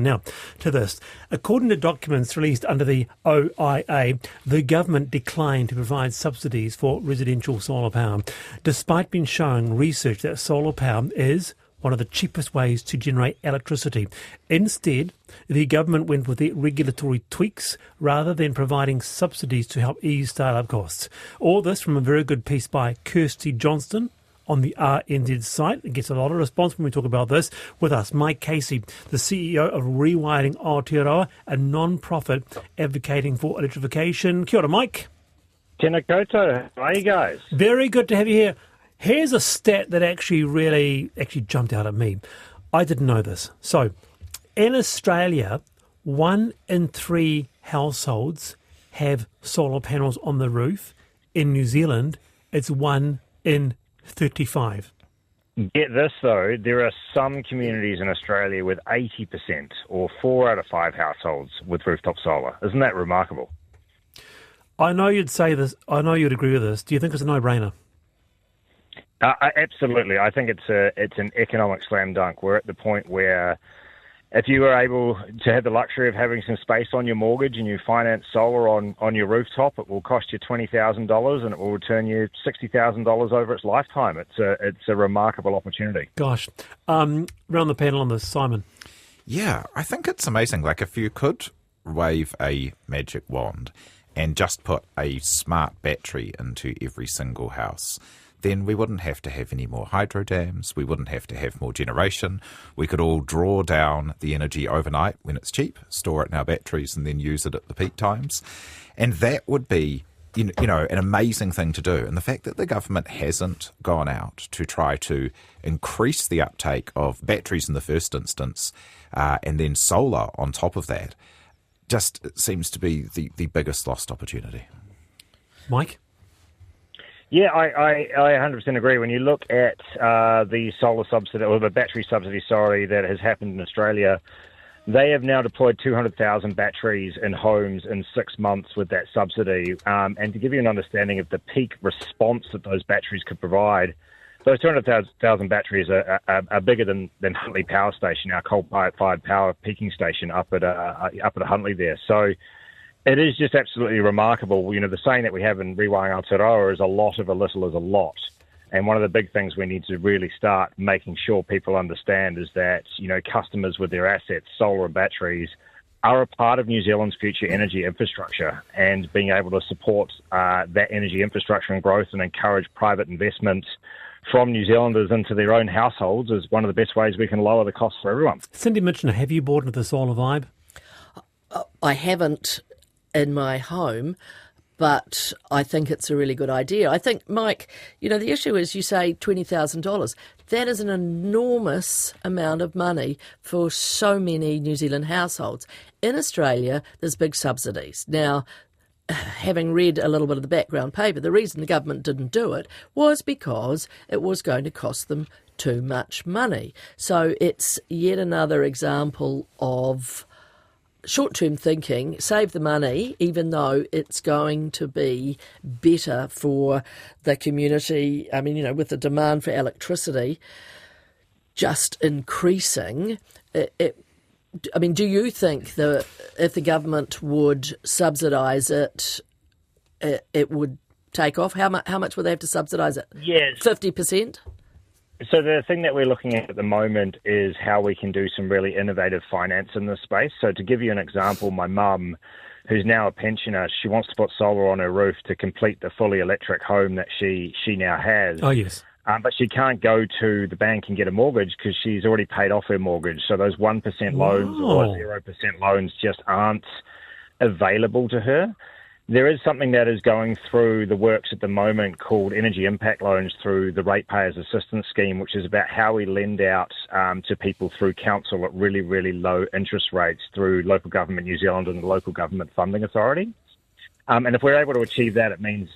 Now, to this. According to documents released under the OIA, the government declined to provide subsidies for residential solar power, despite being shown research that solar power is one of the cheapest ways to generate electricity. Instead, the government went with the regulatory tweaks rather than providing subsidies to help ease startup costs. All this from a very good piece by Kirsty Johnston on the RNZ site. It gets a lot of response when we talk about this. With us, Mike Casey, the CEO of Rewiring Aotearoa, a non-profit advocating for electrification. Kia ora, Mike. Tēnā koutou. How are you guys? Very good to have you here. Here's a stat that actually jumped out at me. I didn't know this. So, in Australia, 1 in 3 households have solar panels on the roof. In New Zealand, it's 1 in 35. Get this, though, there are some communities in Australia with 80% or 4 out of 5 households with rooftop solar. Isn't that remarkable? I know you'd say this. I know you'd agree with this. Do you think it's a no-brainer? Absolutely. I think it's an economic slam dunk. We're at the point where if you were able to have the luxury of having some space on your mortgage and you finance solar on your rooftop, it will cost you $20,000 and it will return you $60,000 over its lifetime. It's a remarkable opportunity. Gosh. Round the panel on this, Simon. Yeah, I think it's amazing. Like, if you could wave a magic wand and just put a smart battery into every single house, then we wouldn't have to have any more hydro dams, we wouldn't have to have more generation, we could all draw down the energy overnight when it's cheap, store it in our batteries and then use it at the peak times. And that would be, you know, an amazing thing to do. And the fact that the government hasn't gone out to try to increase the uptake of batteries in the first instance and then solar on top of that just seems to be the biggest lost opportunity. Mike? Yeah, I 100% agree. When you look at the solar subsidy, or the battery subsidy, that has happened in Australia, they have now deployed 200,000 batteries in homes in 6 months with that subsidy. And to give you an understanding of the peak response that those batteries could provide, those 200,000 batteries are bigger than Huntly Power Station, our coal-fired power peaking station up at Huntly there. So it is just absolutely remarkable. You know, the saying that we have in Rewiring Aotearoa is a lot of a little is a lot. And one of the big things we need to really start making sure people understand is that, you know, customers with their assets, solar and batteries, are a part of New Zealand's future energy infrastructure, and being able to support that energy infrastructure and growth and encourage private investment from New Zealanders into their own households is one of the best ways we can lower the costs for everyone. Cindy Mitchener, have you bought into the solar vibe? I haven't in my home, but I think it's a really good idea. I think, Mike, you know, the issue is you say $20,000. That is an enormous amount of money for so many New Zealand households. In Australia, there's big subsidies. Now, having read a little bit of the background paper, the reason the government didn't do it was because it was going to cost them too much money. So it's yet another example of short-term thinking, save the money, even though it's going to be better for the community. I mean, you know, with the demand for electricity just increasing, do you think that if the government would subsidise it, it would take off? How much would they have to subsidise it? Yes. 50%? So the thing that we're looking at the moment is how we can do some really innovative finance in this space. So to give you an example, my mum, who's now a pensioner, she wants to put solar on her roof to complete the fully electric home that she now has. Oh, yes. But she can't go to the bank and get a mortgage because she's already paid off her mortgage. So those 1% loans or 0% loans just aren't available to her. There is something that is going through the works at the moment called energy impact loans through the Ratepayers Assistance Scheme, which is about how we lend out to people through council at really, really low interest rates through Local Government New Zealand and the Local Government Funding Authority. And if we're able to achieve that, it means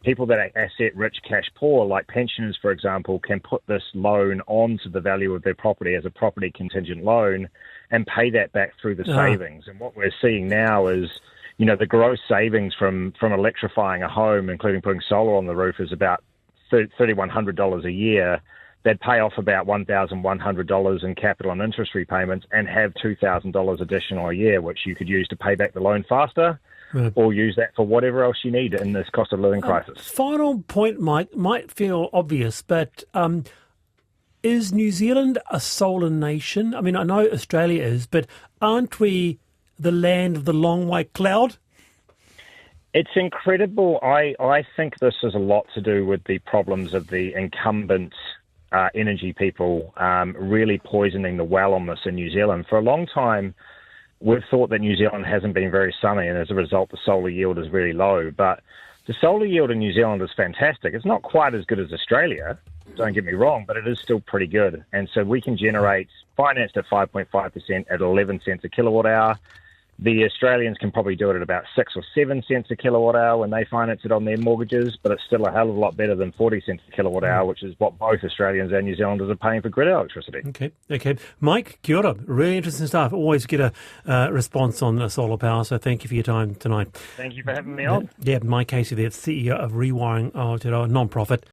people that are asset-rich, cash-poor, like pensioners, for example, can put this loan onto the value of their property as a property contingent loan and pay that back through the savings. And what we're seeing now is, you know, the gross savings from electrifying a home, including putting solar on the roof, is about $3,100 a year. they'd pay off about $1,100 in capital and interest repayments and have $2,000 additional a year, which you could use to pay back the loan faster. Right. Or use that for whatever else you need in this cost of living crisis. Final point, Mike, might feel obvious, but is New Zealand a solar nation? I mean, I know Australia is, but aren't we the land of the long white cloud? It's incredible. I think this has a lot to do with the problems of the incumbent energy people really poisoning the well on this in New Zealand. For a long time, we've thought that New Zealand hasn't been very sunny, and as a result, the solar yield is really low. But the solar yield in New Zealand is fantastic. It's not quite as good as Australia, don't get me wrong, but it is still pretty good. And so we can generate, financed at 5.5% at 11 cents a kilowatt hour. The Australians can probably do it at about 6 or 7 cents a kilowatt hour when they finance it on their mortgages, but it's still a hell of a lot better than 40 cents a kilowatt hour, which is what both Australians and New Zealanders are paying for grid electricity. Okay. Mike, kia ora. Really interesting stuff. Always get a response on solar power, so thank you for your time tonight. Thank you for having me on. Mike Casey, the CEO of Rewiring Aotearoa non-profit.